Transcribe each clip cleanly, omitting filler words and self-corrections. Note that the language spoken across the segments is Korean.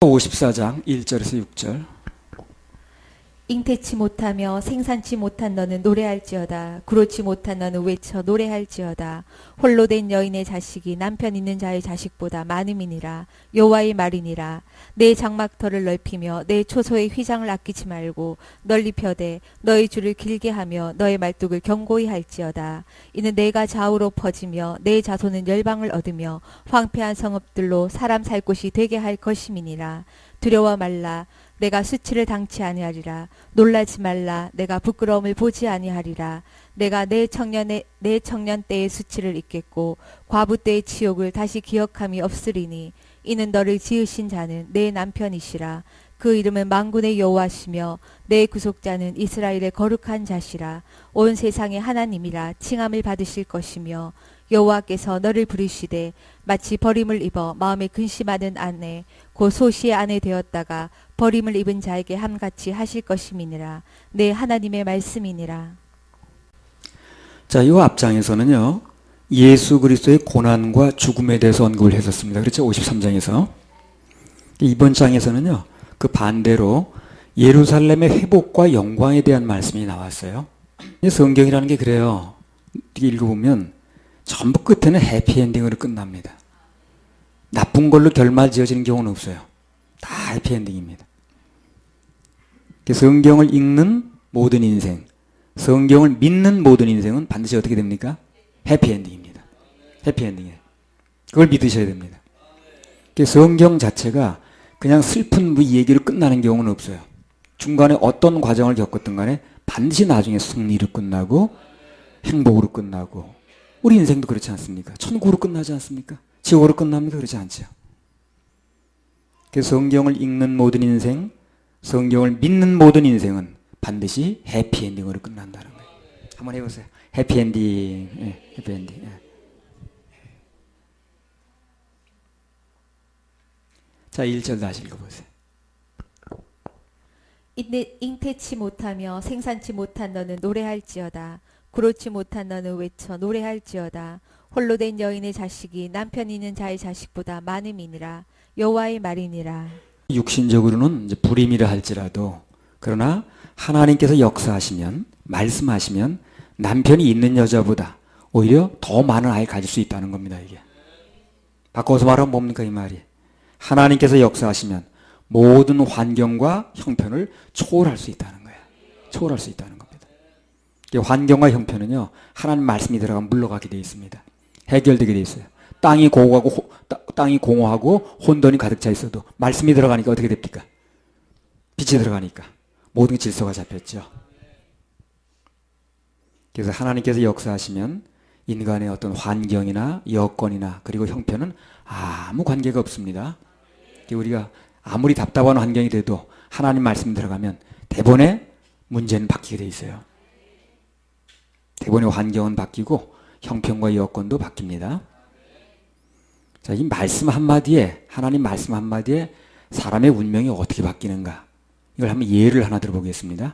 54장 1절에서 6절. 잉태치 못하며 생산치 못한 너는 노래할지어다. 그렇지 못한 너는 외쳐 노래할지어다. 홀로 된 여인의 자식이 남편 있는 자의 자식보다 많음이니라. 여호와의 말이니라. 내 장막터를 넓히며 내 초소의 휘장을 아끼지 말고 널리 펴되 너의 줄을 길게 하며 너의 말뚝을 견고히 할지어다. 이는 내가 좌우로 퍼지며 내 자손은 열방을 얻으며 황폐한 성읍들로 사람 살 곳이 되게 할 것임이니라. 두려워 말라. 내가 수치를 당치 아니하리라. 놀라지 말라. 내가 부끄러움을 보지 아니하리라. 내가 내 청년 때의 수치를 잊겠고 과부 때의 치욕을 다시 기억함이 없으리니 이는 너를 지으신 자는 내 남편이시라. 그 이름은 만군의 여호와시며 내 구속자는 이스라엘의 거룩한 자시라. 온 세상의 하나님이라 칭함을 받으실 것이며 여호와께서 너를 부르시되 마치 버림을 입어 마음에 근심하는 아내 곧 소시의 아내 되었다가 버림을 입은 자에게 함같이 하실 것임이니라. 내 하나님의 말씀이니라. 자, 이 앞장에서는요, 예수 그리스도의 고난과 죽음에 대해서 언급을 했었습니다. 그렇죠? 53장에서. 이번 장에서는요, 그 반대로 예루살렘의 회복과 영광에 대한 말씀이 나왔어요. 성경이라는 게 그래요. 읽어보면 전부 끝에는 해피엔딩으로 끝납니다. 나쁜 걸로 결말 지어지는 경우는 없어요. 다 해피엔딩입니다. 성경을 읽는 모든 인생, 성경을 믿는 모든 인생은 반드시 어떻게 됩니까? 해피엔딩입니다. 해피엔딩이에요. 그걸 믿으셔야 됩니다. 성경 자체가 그냥 슬픈 얘기로 끝나는 경우는 없어요. 중간에 어떤 과정을 겪었든 간에 반드시 나중에 승리로 끝나고 행복으로 끝나고, 우리 인생도 그렇지 않습니까? 천국으로 끝나지 않습니까? 지옥으로 끝납니까? 그렇지 않죠. 성경을 읽는 모든 인생, 성경을 믿는 모든 인생은 반드시 해피엔딩으로 끝난다는 거예요. 한번 해보세요. 해피엔딩. 예, 해피엔딩. 예. 자, 1절 다시 읽어보세요. 잉태치 못하며 생산치 못한 너는 노래할지어다. 그렇지 못한 너는 외쳐 노래할지어다. 홀로 된 여인의 자식이 남편 있는 자의 자식보다 많음이니라. 여호와의 말이니라. 육신적으로는 이제 불임이라 할지라도, 그러나 하나님께서 역사하시면, 말씀하시면 남편이 있는 여자보다 오히려 더 많은 아이를 가질 수 있다는 겁니다. 이게 바꿔서 말하면 뭡니까? 이 말이 하나님께서 역사하시면 모든 환경과 형편을 초월할 수 있다는 거예요. 초월할 수 있다는 겁니다. 환경과 형편은요, 하나님 말씀이 들어가면 물러가게 되어 있습니다. 해결되게 되어 있어요. 땅이 공허하고 혼돈이 가득 차 있어도 말씀이 들어가니까 어떻게 됩니까? 빛이 들어가니까 모든 질서가 잡혔죠. 그래서 하나님께서 역사하시면 인간의 어떤 환경이나 여건이나 그리고 형편은 아무 관계가 없습니다. 우리가 아무리 답답한 환경이 돼도 하나님 말씀이 들어가면 대본의 문제는 바뀌게 돼 있어요. 대본의 환경은 바뀌고 형편과 여건도 바뀝니다. 자, 이 말씀 한마디에, 하나님 말씀 한마디에 사람의 운명이 어떻게 바뀌는가, 이걸 한번 예를 하나 들어보겠습니다.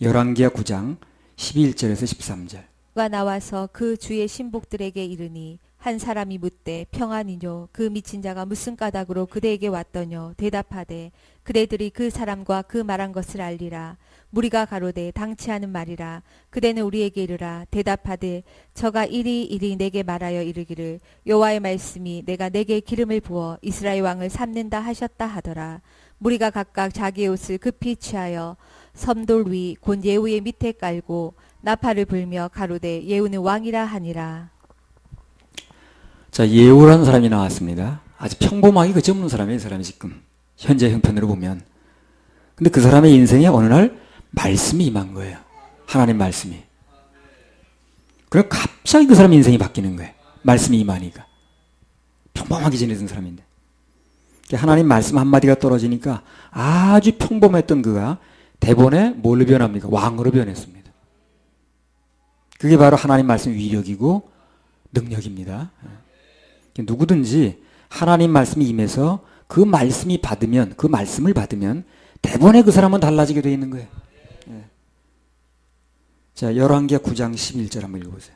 열왕기하 9장 11절에서 13절. 가 나와서 그 주의 신복들에게 이르니 한 사람이 묻되 평안이뇨. 그 미친 자가 무슨 까닭으로 그대에게 왔더뇨. 대답하되 그대들이 그 사람과 그 말한 것을 알리라. 무리가 가로되 당치하는 말이라. 그대는 우리에게 이르라. 대답하되 저가 이리 내게 말하여 이르기를 여호와의 말씀이 내가 내게 기름을 부어 이스라엘 왕을 삼는다 하셨다 하더라. 무리가 각각 자기의 옷을 급히 취하여 섬돌 위 곧 예후의 밑에 깔고 나팔을 불며 가로되 예후는 왕이라 하니라. 자, 예후라는 사람이 나왔습니다. 아주 평범하게 그치없는 사람이에요. 이 사람이 지금 현재 형편으로 보면. 근데 그 사람의 인생에 어느 날 말씀이 임한 거예요. 하나님 말씀이. 그럼 갑자기 그 사람의 인생이 바뀌는 거예요. 말씀이 임하니까. 평범하게 지내던 사람인데. 하나님 말씀 한마디가 떨어지니까 아주 평범했던 그가 대본에 뭘로 변합니까? 왕으로 변했습니다. 그게 바로 하나님 말씀 위력이고 능력입니다. 누구든지 하나님 말씀이 임해서 그 말씀을 받으면 대본에 그 사람은 달라지게 되어 있는 거예요. 자, 열왕기하 9장 11절 한번 읽어보세요.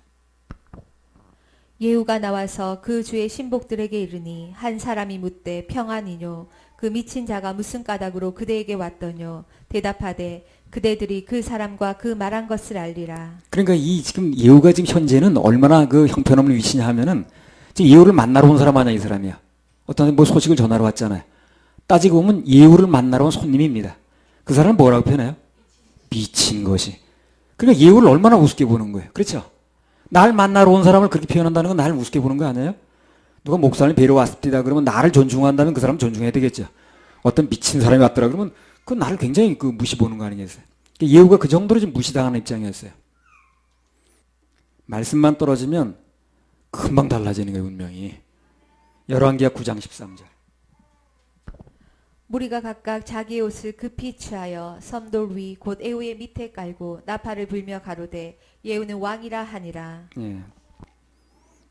예후가 나와서 그 주의 신복들에게 이르니 한 사람이 묻되 평안이뇨. 그 미친 자가 무슨 까닭으로 그대에게 왔더뇨. 대답하되 그대들이 그 사람과 그 말한 것을 알리라. 그러니까 이 지금 예후가 지금 현재는 얼마나 그 형편없는 위치냐 하면은 지금 예후를 만나러 온 사람 아니야, 이 사람이야. 어떤 뭐 소식을 전하러 왔잖아요. 따지고 보면 예후를 만나러 온 손님입니다. 그 사람은 뭐라고 표현해요? 미친 것이. 그러니까 예후를 얼마나 우습게 보는 거예요. 그렇죠? 날 만나러 온 사람을 그렇게 표현한다는 건 나를 우습게 보는 거 아니에요? 누가 목사님 뵈러 왔습니다. 그러면 나를 존중한다면 그 사람 존중해야 되겠죠. 어떤 미친 사람이 왔더라 그러면 그건 나를 굉장히 그 무시 보는 거 아니겠어요? 예후가 그 정도로 좀 무시당하는 입장이었어요. 말씀만 떨어지면 금방 달라지는 거예요, 운명이. 열왕기하 9장 13절. 무리가 각각 자기의 옷을 급히 취하여 섬돌 위 곧 예후의 밑에 깔고 나팔을 불며 가로되 예후는 왕이라 하니라. 예.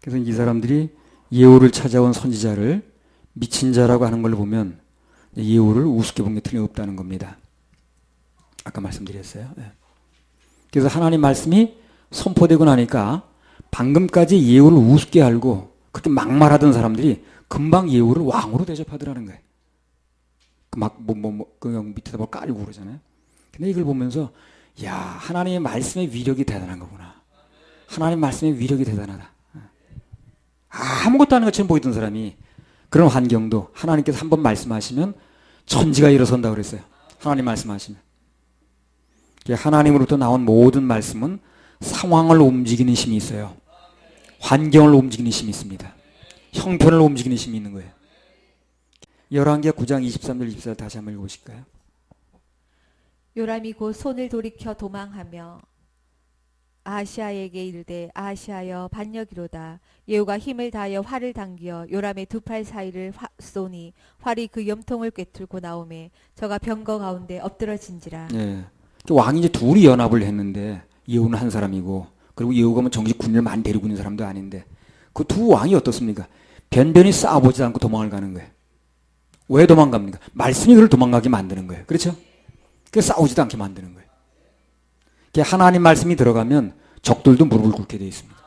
그래서 이 사람들이 예후를 찾아온 선지자를 미친 자라고 하는 걸 보면 예후를 우습게 본 게 틀림없다는 겁니다. 아까 말씀드렸어요. 예. 그래서 하나님 말씀이 선포되고 나니까 방금까지 예후를 우습게 알고 그렇게 막말하던 사람들이 금방 예후를 왕으로 대접하더라는 거예요. 그냥 밑에다 뭘 깔고 그러잖아요. 근데 이걸 보면서, 야, 하나님의 말씀의 위력이 대단한 거구나. 하나님의 말씀의 위력이 대단하다. 아무것도 아닌 것처럼 보이던 사람이 그런 환경도 하나님께서 한번 말씀하시면 천지가 일어선다고 그랬어요. 하나님 말씀하시면. 하나님으로부터 나온 모든 말씀은 상황을 움직이는 힘이 있어요. 환경을 움직이는 힘이 있습니다. 형편을 움직이는 힘이 있는 거예요. 열왕기하 9장 23절 24절 다시 한번 읽어보실까요? 요람이 곧 손을 돌이켜 도망하며 아하시아에게 이르되 아하시아여 반역이로다. 예후가 힘을 다하여 활을 당기어 요람의 두 팔 사이를 쏘니 활이 그 염통을 꿰뚫고 나오매 저가 병거 가운데 엎드러진지라. 예. 왕이 이제 둘이 연합을 했는데 예후는 한 사람이고 그리고 예후가 뭐 정식 군인을 많이 데리고 있는 사람도 아닌데 그 두 왕이 어떻습니까? 변변히 싸워보지 않고 도망을 가는 거예요. 왜 도망갑니까? 말씀이 그를 도망가게 만드는 거예요. 그렇죠? 그래서 싸우지도 않게 만드는 거예요. 하나님 말씀이 들어가면 적들도 무릎을 꿇게 되어 있습니다.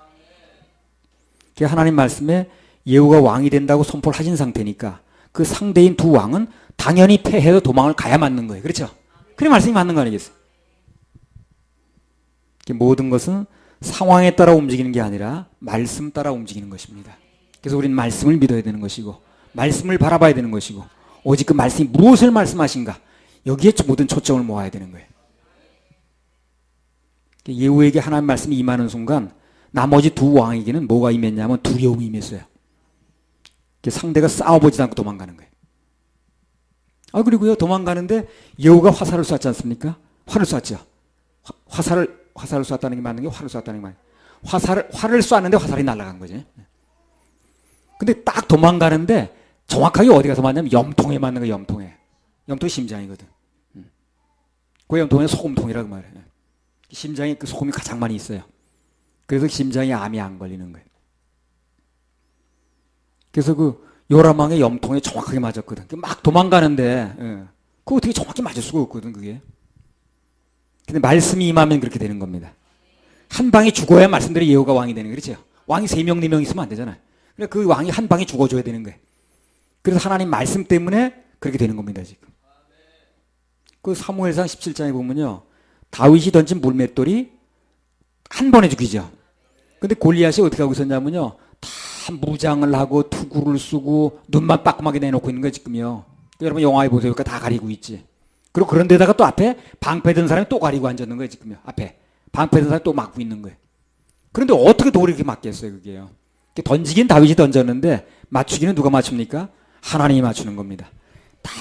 하나님 말씀에 예후가 왕이 된다고 선포를 하신 상태니까 그 상대인 두 왕은 당연히 패해서 도망을 가야 맞는 거예요. 그렇죠? 그래 말씀이 맞는 거 아니겠어요? 모든 것은 상황에 따라 움직이는 게 아니라 말씀 따라 움직이는 것입니다. 그래서 우리는 말씀을 믿어야 되는 것이고 말씀을 바라봐야 되는 것이고 오직 그 말씀이 무엇을 말씀하신가 여기에 모든 초점을 모아야 되는 거예요. 예후에게 하나님 말씀이 임하는 순간 나머지 두 왕에게는 뭐가 임했냐면 두려움이 임했어요. 상대가 싸워보지도 않고 도망가는 거예요. 그리고요 도망가는데 예후가 화살을 쐈지 않습니까? 활을 쐈죠. 화살을 쐈다는 게 맞는 게 활을 쐈다는 게 맞는 게 활을 쐈는데 화살이 날아간 거지. 근데 딱 도망가는데 정확하게 어디 가서 맞냐면 염통에 맞는 거예요. 염통이 심장이거든. 그 염통에 소금통이라고 말해요. 심장에 그 소금이 가장 많이 있어요. 그래서 심장에 암이 안 걸리는 거예요. 그래서 그 요람왕의 염통에 정확하게 맞았거든. 막 도망가는데 그거 어떻게 정확히 맞을 수가 없거든 그게. 근데 말씀이 임하면 그렇게 되는 겁니다. 한 방에 죽어야 말씀대로 예후가 왕이 되는 거예요. 그렇죠? 왕이 3명 4명 있으면 안 되잖아요. 그러니까 그 왕이 한 방에 죽어줘야 되는 거예요. 그래서 하나님 말씀 때문에 그렇게 되는 겁니다 지금. 그 사무엘상 17장에 보면요 다윗이 던진 물맷돌이 한 번에 죽이죠. 근데 골리앗이 어떻게 하고 있었냐면요 다 무장을 하고 투구를 쓰고 눈만 빠끔하게 내놓고 있는 거예요 지금요. 여러분 영화에 보세요. 다 가리고 있지. 그리고 그런 데다가 또 앞에 방패든 사람이 또 가리고 앉았는 거예요 지금요. 앞에 방패든 사람이 또 막고 있는 거예요. 그런데 어떻게 돌이 이렇게 맞겠어요 그게요. 던지긴 다윗이 던졌는데 맞추기는 누가 맞춥니까? 하나님이 맞추는 겁니다. 딱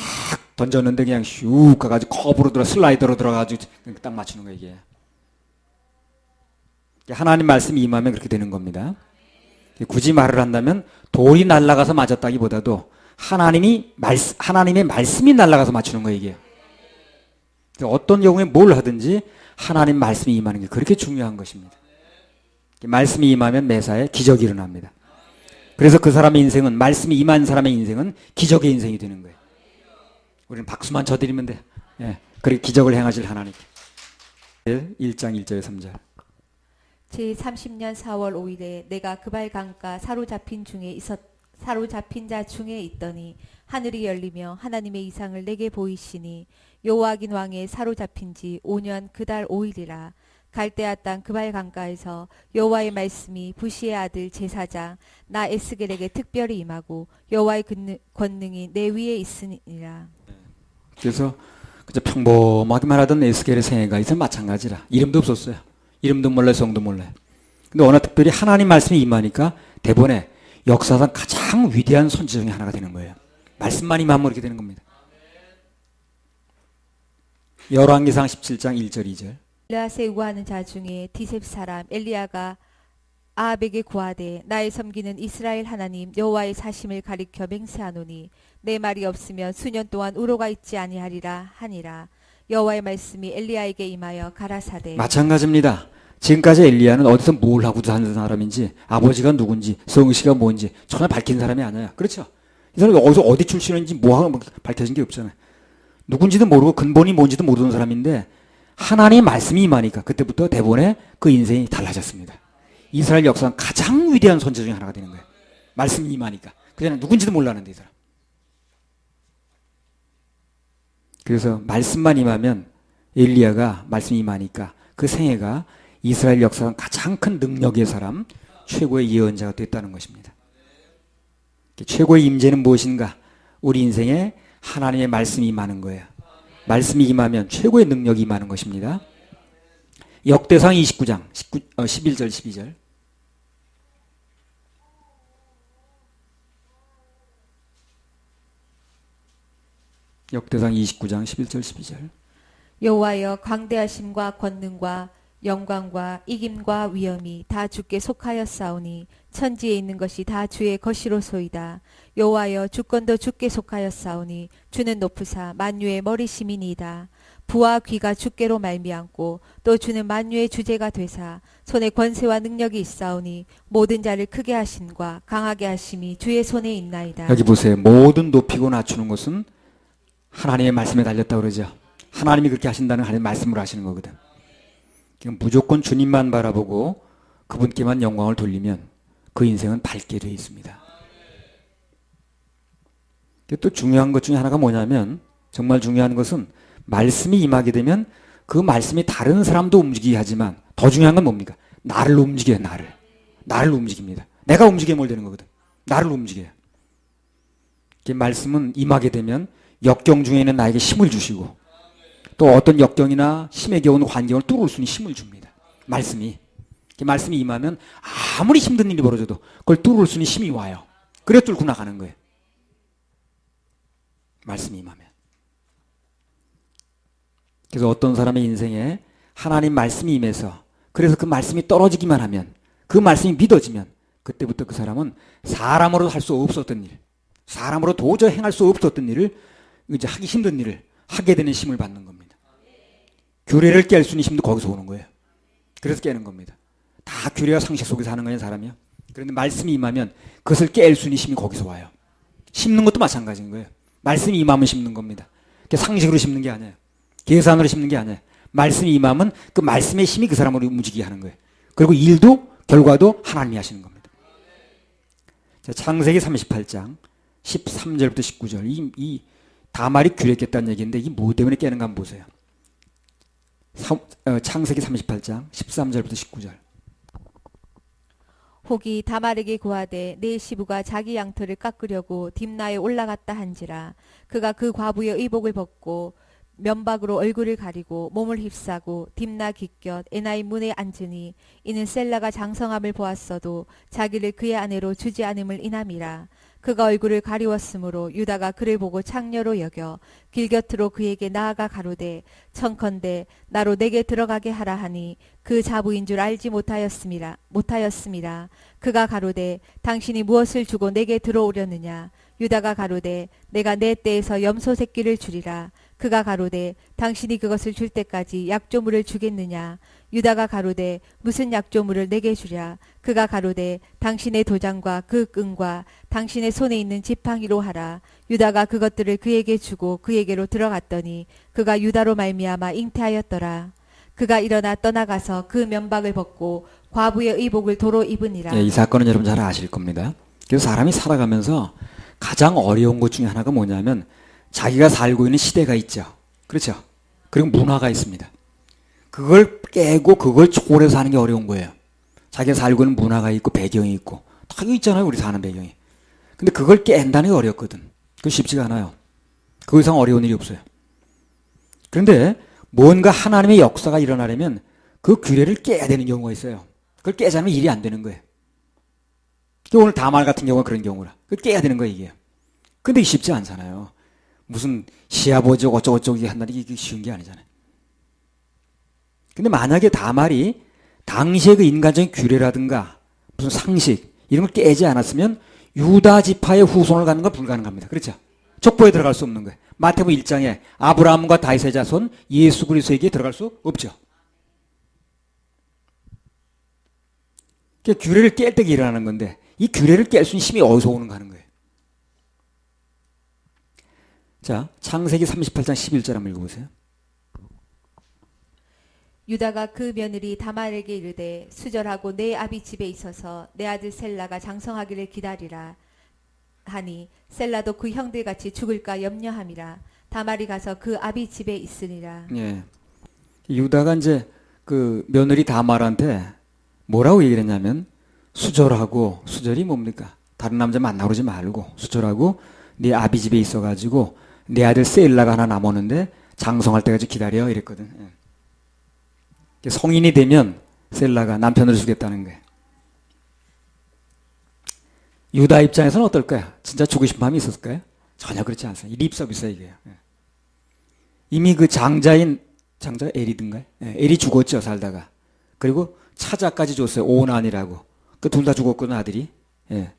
던졌는데 그냥 슉 가가지고 커브로 슬라이더로 들어가가지고 딱 맞추는 거예요 이게. 하나님 말씀이 임하면 그렇게 되는 겁니다. 굳이 말을 한다면 돌이 날아가서 맞았다기보다도 하나님의 말씀이 날아가서 맞추는 거예요 이게. 어떤 경우에 뭘 하든지 하나님 말씀이 임하는 게 그렇게 중요한 것입니다. 말씀이 임하면 매사에 기적이 일어납니다. 그래서 그 사람의 인생은 말씀이 임한 사람의 인생은 기적의 인생이 되는 거예요. 우리는 박수만 쳐드리면 돼. 그렇게 기적을 행하실 하나님. 1장 1절에 3절. 제 30년 4월 5일에 내가 그발 강가 사로잡힌 중에 사로잡힌 자 중에 있더니 하늘이 열리며 하나님의 이상을 내게 보이시니 여호와긴 왕의 사로잡힌 지 5년 그달 5일이라. 갈대아 땅 그발 강가에서 여호와의 말씀이 부시의 아들 제사장 나 에스겔에게 특별히 임하고 여호와의 권능이 내 위에 있으니라. 그래서 그저 평범하기만 하던 에스겔의 생애가 이제 마찬가지라. 이름도 없었어요. 이름도 몰라요, 성도 몰라요. 근데 어느 특별히 하나님 말씀이 임하니까 대본에 역사상 가장 위대한 선지 중에 하나가 되는 거예요. 말씀만 임하면 이렇게 되는 겁니다. 열왕기상 17장 1절 2절. 엘리야세 우하는 자 중에 디셉 사람 엘리야가 아합에게 고하되 나의 섬기는 이스라엘 하나님 여호와의 사심을 가리켜 맹세하노니 내 말이 없으면 수년 동안 우로가 있지 아니하리라 하니라. 여호와의 말씀이 엘리야에게 임하여 가라사대. 마찬가지입니다. 지금까지 엘리야는 어디서 뭘 하고 사는 사람인지, 아버지가 누군지, 성씨가 뭔지 전혀 밝힌 사람이 아니에요. 그렇죠? 이 사람이 어디 출신인지 뭐 밝혀진 게 없잖아요. 누군지도 모르고 근본이 뭔지도 모르는 사람인데 하나님의 말씀이 임하니까 그때부터 대본에 그 인생이 달라졌습니다. 이스라엘 역사상 가장 위대한 선지 중에 하나가 되는 거예요. 말씀이 임하니까. 그전에 누군지도 몰랐는데 이 사람. 그래서 말씀만 임하면 엘리야가 말씀이 임하니까 그 생애가 이스라엘 역사상 가장 큰 능력의 사람, 최고의 예언자가 됐다는 것입니다. 최고의 임재는 무엇인가? 우리 인생에 하나님의 말씀이 임하는 거예요. 말씀이 임하면 최고의 능력이 임하는 것입니다. 역대상 29장 11절 12절. 역대상 29장 11절 12절. 여호와여 광대하심과 권능과 영광과 이김과 위엄이 다 주께 속하였사오니 천지에 있는 것이 다 주의 것이로소이다. 여호와여 주권도 주께 속하였사오니 주는 높으사 만유의 머리심이니이다. 부와 귀가 주께로 말미암고 또 주는 만유의 주제가 되사 손에 권세와 능력이 있사오니 모든 자를 크게 하심과 강하게 하심이 주의 손에 있나이다. 여기 보세요. 모든 높이고 낮추는 것은 하나님의 말씀에 달렸다고 그러죠. 하나님이 그렇게 하신다는 하나님의 말씀으로 하시는 거거든. 무조건 주님만 바라보고 그분께만 영광을 돌리면 그 인생은 밝게 되어 있습니다. 또 중요한 것 중에 하나가 뭐냐면 정말 중요한 것은 말씀이 임하게 되면 그 말씀이 다른 사람도 움직이게 하지만 더 중요한 건 뭡니까? 나를 움직여요. 나를 움직입니다. 내가 움직이면 뭘 되는 거거든. 나를 움직여요. 말씀은 임하게 되면 역경 중에 있는 나에게 힘을 주시고 또 어떤 역경이나 힘에 겨운 환경을 뚫을 수 있는 힘을 줍니다. 말씀이 임하면 아무리 힘든 일이 벌어져도 그걸 뚫을 수 있는 힘이 와요. 그래 뚫고 나가는 거예요. 말씀이 임하면. 그래서 어떤 사람의 인생에 하나님 말씀이 임해서 그래서 그 말씀이 떨어지기만 하면 그 말씀이 믿어지면 그때부터 그 사람은 사람으로 할 수 없었던 일, 사람으로 도저히 행할 수 없었던 일을 이제 하기 힘든 일을 하게 되는 힘을 받는 겁니다. 규례를 깰 수 있는 힘도 거기서 오는 거예요. 그래서 깨는 겁니다. 다 규례와 상식 속에서 하는 거예요, 사람이요. 그런데 말씀이 임하면 그것을 깰 수 있는 힘이 거기서 와요. 심는 것도 마찬가지인 거예요. 말씀이 임하면 심는 겁니다. 상식으로 심는 게 아니에요. 계산으로 심는 게 아니에요. 말씀이 임하면 그 말씀의 힘이 그 사람을 움직이게 하는 거예요. 그리고 일도 결과도 하나님이 하시는 겁니다. 자, 창세기 38장 13절부터 19절. 이 다말이 규례 깼다는 얘기인데 이게 뭐 때문에 깨는가 한번 보세요. 창세기 38장 13절부터 19절. 혹이 다말에게 고하되 내 시부가 자기 양털을 깎으려고 딥나에 올라갔다 한지라. 그가 그 과부의 의복을 벗고 면박으로 얼굴을 가리고 몸을 휩싸고 딥나 깃곁 에나이 문에 앉으니 이는 셀라가 장성함을 보았어도 자기를 그의 아내로 주지 않음을 인함이라. 그가 얼굴을 가리웠으므로 유다가 그를 보고 창녀로 여겨 길 곁으로 그에게 나아가 가로되 청컨대 나로 내게 들어가게 하라 하니 그 자부인 줄 알지 못하였음이라. 그가 가로되 당신이 무엇을 주고 내게 들어오려느냐. 유다가 가로되 내가 내 떼에서 염소 새끼를 주리라. 그가 가로되 당신이 그것을 줄 때까지 약조물을 주겠느냐. 유다가 가로되 무슨 약조물을 내게 주랴. 그가 가로되 당신의 도장과 그 끈과 당신의 손에 있는 지팡이로 하라. 유다가 그것들을 그에게 주고 그에게로 들어갔더니 그가 유다로 말미암아 잉태하였더라. 그가 일어나 떠나가서 그 면박을 벗고 과부의 의복을 도로 입으니라. 이 사건은 여러분 잘 아실 겁니다. 그래서 사람이 살아가면서 가장 어려운 것 중에 하나가 뭐냐면 자기가 살고 있는 시대가 있죠. 그렇죠? 그리고 문화가 있습니다. 그걸 깨고 그걸 초월해서 사는 게 어려운 거예요. 자기가 살고 있는 문화가 있고 배경이 있고 다 있잖아요. 우리 사는 배경이. 근데 그걸 깬다는 게 어렵거든. 그거 쉽지가 않아요. 그 이상 어려운 일이 없어요. 그런데 뭔가 하나님의 역사가 일어나려면 그 규례를 깨야 되는 경우가 있어요. 그걸 깨지 않으면 일이 안 되는 거예요. 오늘 다말 같은 경우가 그런 경우라. 그걸 깨야 되는 거예요, 이게. 근데 쉽지 않잖아요. 무슨 시아버지 어쩌고저쩌고 한다는 게 쉬운 게 아니잖아요. 근데 만약에 다말이 당시의 그 인간적인 규례라든가 무슨 상식 이런 걸 깨지 않았으면 유다 지파의 후손을 갖는 건 불가능합니다. 그렇죠? 족보에 들어갈 수 없는 거예요. 마태복음 1장에 아브라함과 다윗의 자손 예수 그리스도에게 들어갈 수 없죠. 그러니까 규례를 깰 때 일어나는 건데 이 규례를 깰 수 있는 힘이 어디서 오는가 하는 거예요. 자, 창세기 38장 11절 한번 읽어보세요. 유다가 그 며느리 다말에게 이르되 수절하고 내 아비 집에 있어서 내 아들 셀라가 장성하기를 기다리라 하니 셀라도 그 형들같이 죽을까 염려함이라. 다말이 가서 그 아비 집에 있으니라. 예. 유다가 이제 그 며느리 다말한테 뭐라고 얘기를 했냐면 수절하고, 수절이 뭡니까? 다른 남자 만나고 그러지 말고 수절하고 네 아비 집에 있어가지고 내 아들 셀라가 하나 남았는데 장성할 때까지 기다려 이랬거든. 예. 성인이 되면 셀라가 남편을 주겠다는 거예요. 유다 입장에서는 어떨까요? 진짜 주고 싶은 마음이 있었을까요? 전혀 그렇지 않습니다. 립 서비스야 이게. 이미 그 장자 엘이든가요? 엘이 죽었죠 살다가. 그리고 차자까지 줬어요. 오난이라고. 그 둘 다 죽었거든 아들이. 예.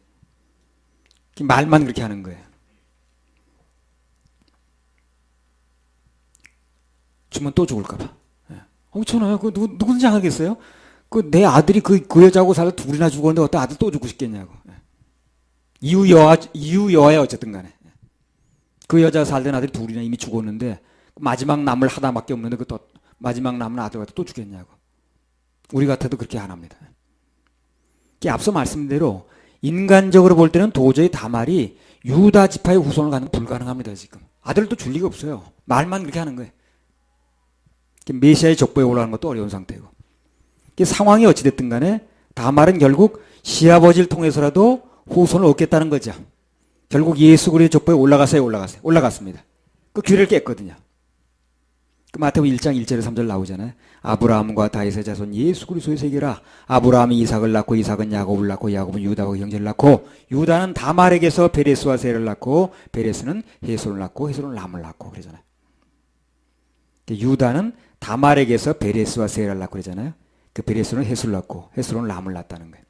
말만 그렇게 하는 거예요. 주면 또 죽을까봐. 괜찮아요. 그 누구든지 하겠어요? 그 내 아들이 그 여자하고 살다 둘이나 죽었는데 어떤 아들 또 죽고 싶겠냐고. 이유 여하야 어쨌든 간에. 그 여자 살던 아들이 둘이나 이미 죽었는데 마지막 남을 하나밖에 없는데 그 또 마지막 남은 아들 갖다 또 죽겠냐고. 우리 같아도 그렇게 안 합니다. 앞서 말씀드린 대로 인간적으로 볼 때는 도저히 다말이 유다 지파의 후손을 갖는 불가능합니다. 지금 아들도 줄 리가 없어요. 말만 그렇게 하는 거예요. 메시아의 족보에 올라가는 것도 어려운 상태고. 상황이 어찌됐든 간에 다말은 결국 시아버지를 통해서라도 후손을 얻겠다는 거죠. 결국 예수 그리스도의 족보에 올라갔습니다. 그 규례를 깼거든요. 그 마태복음 1장 1절에 3절 나오잖아요. 아브라함과 다윗의 자손 예수 그리스도의 세계라. 아브라함이 이삭을 낳고 이삭은 야곱을 낳고 야곱은 유다와 형제를 낳고 유다는 다말에게서 베레스와 세를 낳고 베레스는 헤솔을 낳고 헤솔은 람을 낳고 그러잖아요. 유다는 다말에게서 베레스와 세를 낳고 그러잖아요. 그 베레스는 헤솔을 낳고 헤솔은 람을 낳았다는 거예요.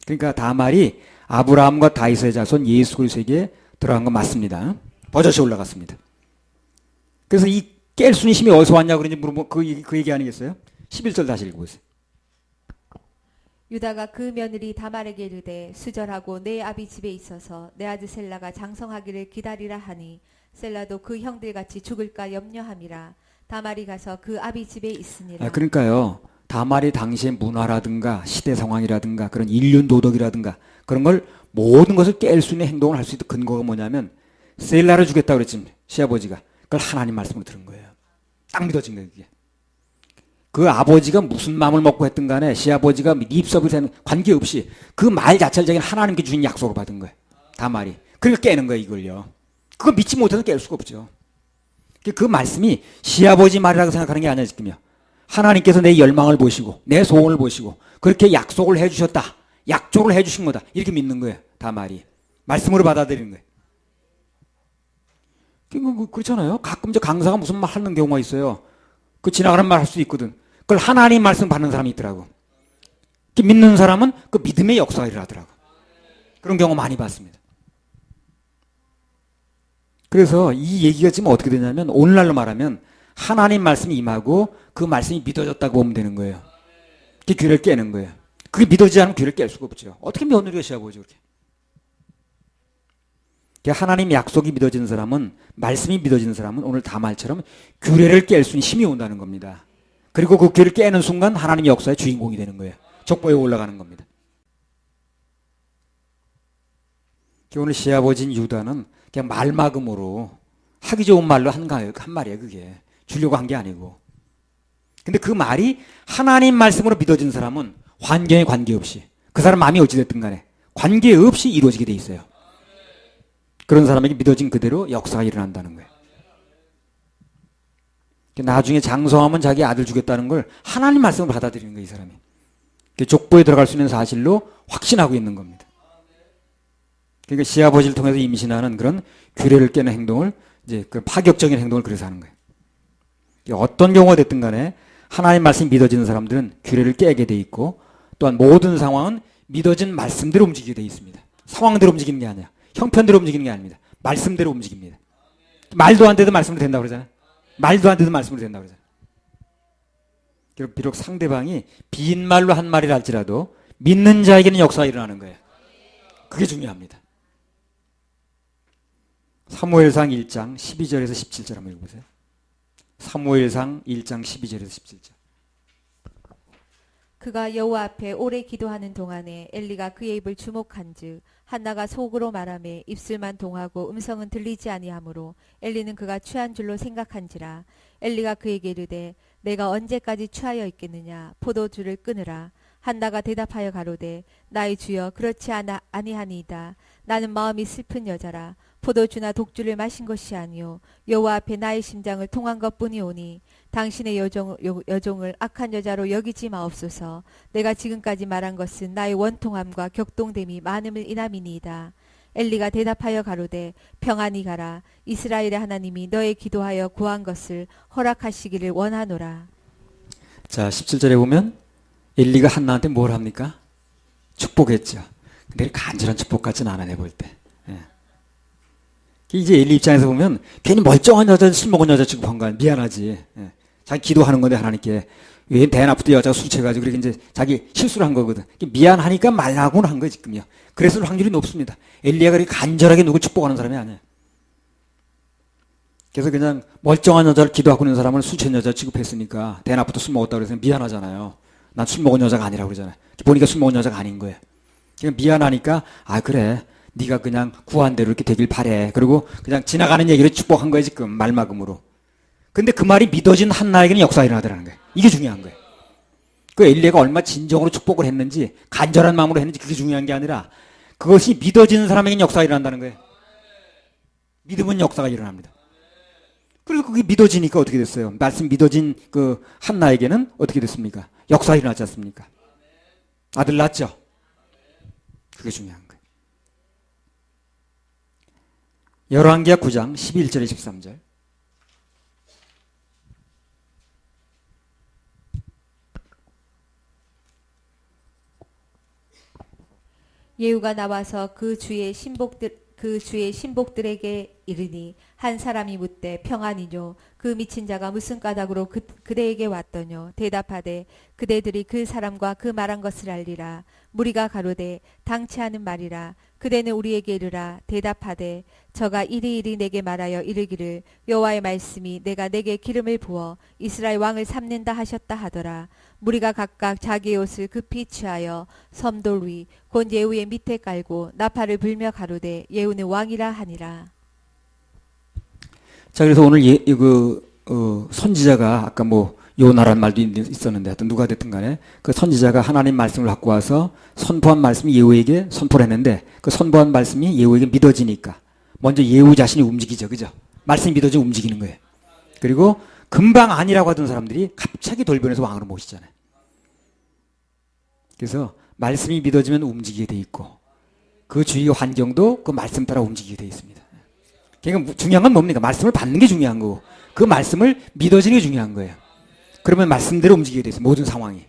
그러니까 다말이 아브라함과 다윗의 자손 예수 그리스도에게 들어간 건 맞습니다. 버젓이 올라갔습니다. 그래서 이 깰 수 있는 힘이 어디서 왔냐고 그런지 물어보면 그 얘기 아니겠어요? 11절 다시 읽어보세요. 유다가 그 며느리 다말에게 이르되 수절하고 내 아비 집에 있어서 내 아들 셀라가 장성하기를 기다리라 하니 셀라도 그 형들같이 죽을까 염려함이라. 다말이 가서 그 아비 집에 있으니라. 그러니까요. 다말이 당시의 문화라든가 시대 상황이라든가 그런 인륜 도덕이라든가 그런 걸 모든 것을 깰 수 있는 행동을 할 수 있는 근거가 뭐냐면 셀라를 주겠다고 그랬지 시아버지가. 그걸 하나님 말씀으로 들은 거예요. 딱 믿어진 거예요. 그게. 그 아버지가 무슨 마음을 먹고 했든 간에 시아버지가 립서비스하는 관계없이 그 말 자체를 자기는 하나님께 주신 약속을 받은 거예요. 다말이. 그러니까 깨는 거예요. 이걸요. 그거 믿지 못해서 깰 수가 없죠. 그 말씀이 시아버지 말이라고 생각하는 게 아니야 지금요. 하나님께서 내 열망을 보시고 내 소원을 보시고 그렇게 약속을 해주셨다. 약조를 해주신 거다. 이렇게 믿는 거예요. 다말이. 말씀으로 받아들이는 거예요. 그렇잖아요. 가끔 저 강사가 무슨 말 하는 경우가 있어요. 그 지나가는 말 할 수 있거든. 그걸 하나님 말씀 받는 사람이 있더라고. 믿는 사람은 그 믿음의 역사가 일어나더라고. 그런 경우 많이 봤습니다. 그래서 이 얘기가 지금 어떻게 되냐면 오늘날로 말하면 하나님 말씀이 임하고 그 말씀이 믿어졌다고 보면 되는 거예요. 그게 귀를 깨는 거예요. 그게 믿어지지 않으면 귀를 깰 수가 없죠. 어떻게 며느리가 시아버지 그렇게. 하나님 약속이 믿어지는 사람은 말씀이 믿어지는 사람은 오늘 다말처럼 규례를 깰 수 있는 힘이 온다는 겁니다. 그리고 그 규례를 깨는 순간 하나님 역사의 주인공이 되는 거예요. 족보에 올라가는 겁니다. 오늘 시아버지인 유다는 그냥 말막음으로 하기 좋은 말로 한 말이에요. 그게 주려고 한 게 아니고. 근데 그 말이 하나님 말씀으로 믿어진 사람은 환경에 관계없이 그 사람 마음이 어찌됐든 간에 관계없이 이루어지게 돼 있어요. 그런 사람에게 믿어진 그대로 역사가 일어난다는 거예요. 나중에 장성하면 자기 아들 주겠다는 걸 하나님 말씀을 받아들이는 거예요. 이 사람이. 족보에 들어갈 수 있는 사실로 확신하고 있는 겁니다. 그러니까 시아버지를 통해서 임신하는 그런 규례를 깨는 행동을 이제 그 파격적인 행동을 그래서 하는 거예요. 어떤 경우가 됐든 간에 하나님 말씀이 믿어지는 사람들은 규례를 깨게 돼 있고 또한 모든 상황은 믿어진 말씀대로 움직이게 돼 있습니다. 상황대로 움직이는 게 아니야. 형편대로 움직이는 게 아닙니다. 말씀대로 움직입니다. 말도 안 돼도 말씀으로 된다고 그러잖아요. 말도 안 돼도 말씀으로 된다고 그러잖아요. 비록 상대방이 빈말로 한 말이라 할지라도 믿는 자에게는 역사가 일어나는 거예요. 그게 중요합니다. 사무엘상 1장 12절에서 17절 한번 읽어보세요. 사무엘상 1장 12절에서 17절. 그가 여호와 앞에 오래 기도하는 동안에 엘리가 그의 입을 주목한즉 한나가 속으로 말하매 입술만 동하고 음성은 들리지 아니하므로 엘리는 그가 취한 줄로 생각한지라. 엘리가 그에게 이르되 내가 언제까지 취하여 있겠느냐 포도주를 끊으라. 한나가 대답하여 가로되 나의 주여 그렇지 아니하니이다. 나는 마음이 슬픈 여자라. 포도주나 독주를 마신 것이 아니요 여호와 앞에 나의 심장을 통한 것뿐이오니 당신의 여종을 악한 여자로 여기지 마옵소서. 내가 지금까지 말한 것은 나의 원통함과 격동됨이 많음을 인함이니이다. 엘리가 대답하여 가로되 평안히 가라. 이스라엘의 하나님이 너의 기도하여 구한 것을 허락하시기를 원하노라. 자, 17절에 보면 엘리가 한나한테 뭘 합니까? 축복했죠. 근데 간절한 축복 같지는 않아, 내가 볼 때. 이제 엘리 입장에서 보면 괜히 멀쩡한 여자, 술 먹은 여자 취급한 거야. 미안하지. 자기 기도하는 건데 하나님께 왜 대낮부터 여자가 술 취해가지고 그렇게 이제 자기 실수를 한 거거든. 미안하니까 말라고는 한 거야 지금요. 그랬을 확률이 높습니다. 엘리야가 그렇게 간절하게 누굴 축복하는 사람이 아니야. 그래서 그냥 멀쩡한 여자를 기도하고 있는 사람을 술 취한 여자 취급했으니까 대낮부터 술 먹었다고 그래서 미안하잖아요. 난 술 먹은 여자가 아니라고 그러잖아요. 보니까 술 먹은 여자가 아닌 거예요. 그러니까 미안하니까 아 그래. 네가 그냥 구한 대로 이렇게 되길 바래. 그리고 그냥 지나가는 얘기를 축복한 거야 지금 말막음으로. 근데 그 말이 믿어진 한나에게는 역사가 일어나더라는 거예요. 이게 중요한 거예요. 그 엘리야가 얼마 진정으로 축복을 했는지 간절한 마음으로 했는지 그게 중요한 게 아니라 그것이 믿어지는 사람에게는 역사가 일어난다는 거예요. 믿으면 역사가 일어납니다. 그래서 그게 믿어지니까 어떻게 됐어요? 말씀 믿어진 그 한나에게는 어떻게 됐습니까? 역사가 일어났지 않습니까? 아들 낳았죠? 그게 중요한 거예요. 열왕기하 9장 11절에 13절. 예후가 나와서 그 주의 신복들에게 이르니 한 사람이 묻되 평안이뇨 그 미친 자가 무슨 까닭으로 그대에게 왔더뇨 대답하되 그대들이 그 사람과 그 말한 것을 알리라. 무리가 가로되 당치 않은 말이라. 그대는 우리에게 이르라. 대답하되 저가 이리이리 내게 말하여 이르기를 여호와의 말씀이 내가 내게 기름을 부어 이스라엘 왕을 삼는다 하셨다 하더라. 무리가 각각 자기의 옷을 급히 취하여 섬돌 위 곧 예후의 밑에 깔고 나팔을 불며 가로되 예후는 왕이라 하니라. 자, 그래서 오늘 선지자가 아까 뭐 요나란 말도 있었는데 하여튼 누가 됐든 간에 그 선지자가 하나님 말씀을 갖고 와서 선포한 말씀이 예후에게 선포를 했는데 그 선포한 말씀이 예후에게 믿어지니까 먼저 예후 자신이 움직이죠. 그죠? 말씀이 믿어지면 움직이는 거예요. 그리고 금방 아니라고 하던 사람들이 갑자기 돌변해서 왕으로 모시잖아요. 그래서 말씀이 믿어지면 움직이게 돼 있고 그 주위 환경도 그 말씀 따라 움직이게 돼 있습니다. 그러니까 중요한 건 뭡니까? 말씀을 받는 게 중요한 거고 그 말씀을 믿어지는 게 중요한 거예요. 그러면 말씀대로 움직이게 돼 있어요. 모든 상황이.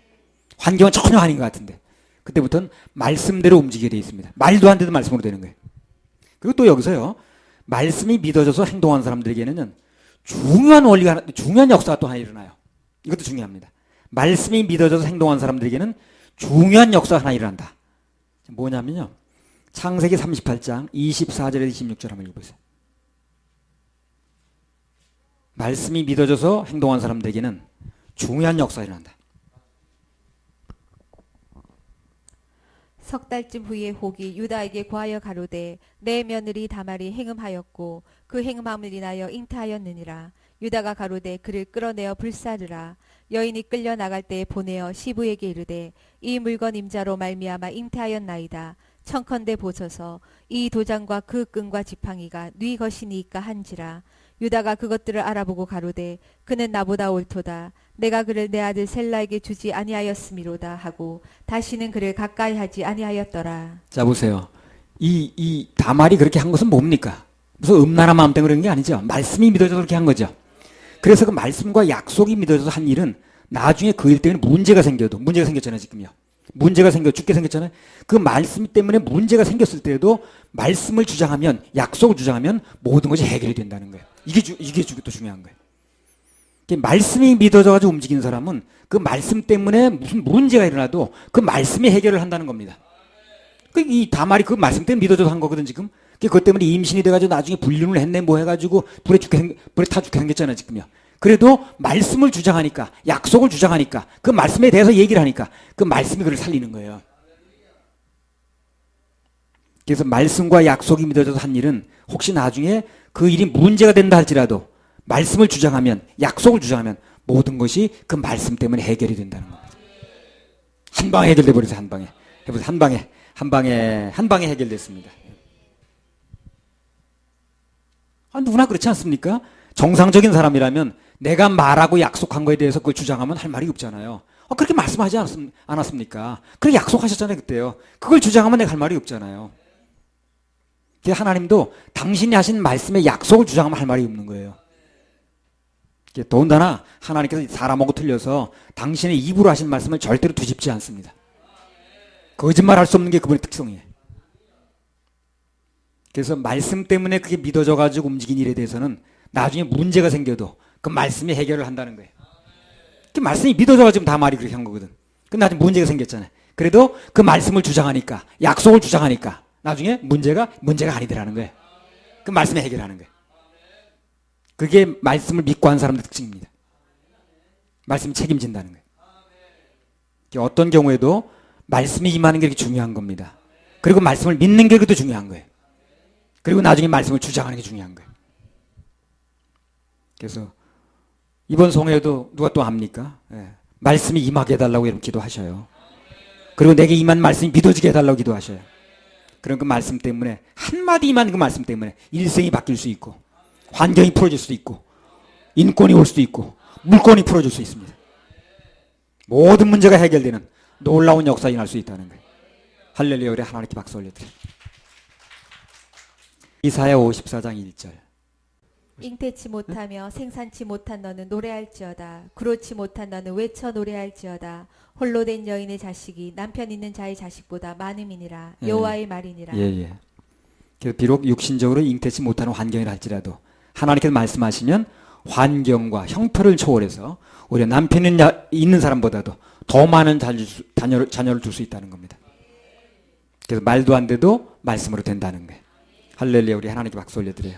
환경은 전혀 아닌 것 같은데 그때부터는 말씀대로 움직이게 돼 있습니다. 말도 안 돼도 말씀으로 되는 거예요. 그리고 또 여기서요. 말씀이 믿어져서 행동하는 사람들에게는 중요한 역사가 또 하나 일어나요. 이것도 중요합니다. 말씀이 믿어져서 행동하는 사람들에게는 중요한 역사가 하나 일어난다. 뭐냐면요. 창세기 38장 24절에서 26절 한번 읽어보세요. 말씀이 믿어져서 행동하는 사람들에게는 중요한 역사가 일어난다. 석 달쯤 후에 혹이 유다에게 고하여 가로되 내 며느리 다말이 행음하였고 그 행음함을 인하여 잉태하였느니라. 유다가 가로되 그를 끌어내어 불사르라. 여인이 끌려 나갈 때에 보내어 시부에게 이르되 이 물건 임자로 말미암아 잉태하였나이다. 청컨대 보소서 이 도장과 그 끈과 지팡이가 네 것이니까 한지라. 유다가 그것들을 알아보고 가로되 그는 나보다 옳도다. 내가 그를 내 아들 셀라에게 주지 아니하였음이로다 하고 다시는 그를 가까이 하지 아니하였더라. 자, 보세요. 이 다말이 그렇게 한 것은 뭡니까? 무슨 음란한 마음 때문에 그런 게 아니죠. 말씀이 믿어져서 그렇게 한 거죠. 그래서 그 말씀과 약속이 믿어져서 한 일은 나중에 그 일 때문에 문제가 생겼잖아요, 지금요. 문제가 죽게 생겼잖아요. 그 말씀 때문에 문제가 생겼을 때에도 말씀을 주장하면, 약속을 주장하면 모든 것이 해결이 된다는 거예요. 이게 또 중요한 거예요. 말씀이 믿어져가지고 움직이는 사람은 그 말씀 때문에 무슨 문제가 일어나도 그 말씀이 해결을 한다는 겁니다. 이 다말이 그 말씀 때문에 믿어져서 한 거거든, 지금. 그것 때문에 임신이 돼가지고 나중에 불륜을 했네, 뭐 해가지고 불에 타 죽게 생겼잖아요, 지금요. 그래도 말씀을 주장하니까, 약속을 주장하니까, 그 말씀에 대해서 얘기를 하니까 그 말씀이 그를 살리는 거예요. 그래서 말씀과 약속이 믿어져서 한 일은 혹시 나중에 그 일이 문제가 된다 할지라도 말씀을 주장하면, 약속을 주장하면 모든 것이 그 말씀 때문에 해결이 된다는 겁니다. 한 방에 해결돼 버려서 한 방에. 해보세요. 한 방에 해결됐습니다. 누구나 그렇지 않습니까? 정상적인 사람이라면 내가 말하고 약속한 거에 대해서 그걸 주장하면 할 말이 없잖아요. 그렇게 말씀하지 않았습니까? 그렇게 약속하셨잖아요, 그때요. 그걸 주장하면 내가 할 말이 없잖아요. 하나님도 당신이 하신 말씀에 약속을 주장하면 할 말이 없는 거예요. 더군다나 하나님께서 사람하고 틀려서 당신의 입으로 하신 말씀을 절대로 뒤집지 않습니다. 거짓말할 수 없는 게 그분의 특성이에요. 그래서 말씀 때문에 그게 믿어져가지고 움직인 일에 대해서는 나중에 문제가 생겨도 그 말씀이 해결을 한다는 거예요. 그 말씀이 믿어져가지고 다 말이 그렇게 한 거거든. 그 나중에 문제가 생겼잖아요. 그래도 그 말씀을 주장하니까, 약속을 주장하니까 나중에 문제가 아니더라는 거예요. 그 말씀이 해결하는 거예요. 그게 말씀을 믿고 한 사람들의 특징입니다. 말씀이 책임진다는 거예요. 어떤 경우에도 말씀이 임하는 게 그렇게 중요한 겁니다. 그리고 말씀을 믿는 게 그것도 중요한 거예요. 그리고 나중에 말씀을 주장하는 게 중요한 거예요. 그래서 이번 성회에도 누가 또 합니까? 말씀이 임하게 해달라고 여러분 기도하셔요. 그리고 내게 임한 말씀이 믿어지게 해달라고 기도하셔요. 그런 그 말씀 때문에 한마디 임한 그 말씀 때문에 일생이 바뀔 수 있고 환경이 풀어질 수도 있고 인권이 올 수도 있고 물권이 풀어질 수 있습니다. 모든 문제가 해결되는 놀라운 역사가 일어날 수 있다는 거예요. 할렐루야. 우리 하나님께 박수 올려드려요. 이사야 54장 1절. 잉태치 못하며 생산치 못한 너는 노래할지어다. 그렇지 못한 너는 외쳐 노래할지어다. 홀로 된 여인의 자식이 남편 있는 자의 자식보다 많음이니라. 여호와의 말이니라. 예. 비록 육신적으로 잉태치 못하는 환경이라 할지라도 하나님께서 말씀하시면 환경과 형편을 초월해서 오히려 남편 있는 사람보다도 더 많은 자녀를 줄 수 있다는 겁니다. 그래서 말도 안 돼도 말씀으로 된다는 거예요. 할렐루야. 우리 하나님께 박수 올려드려요.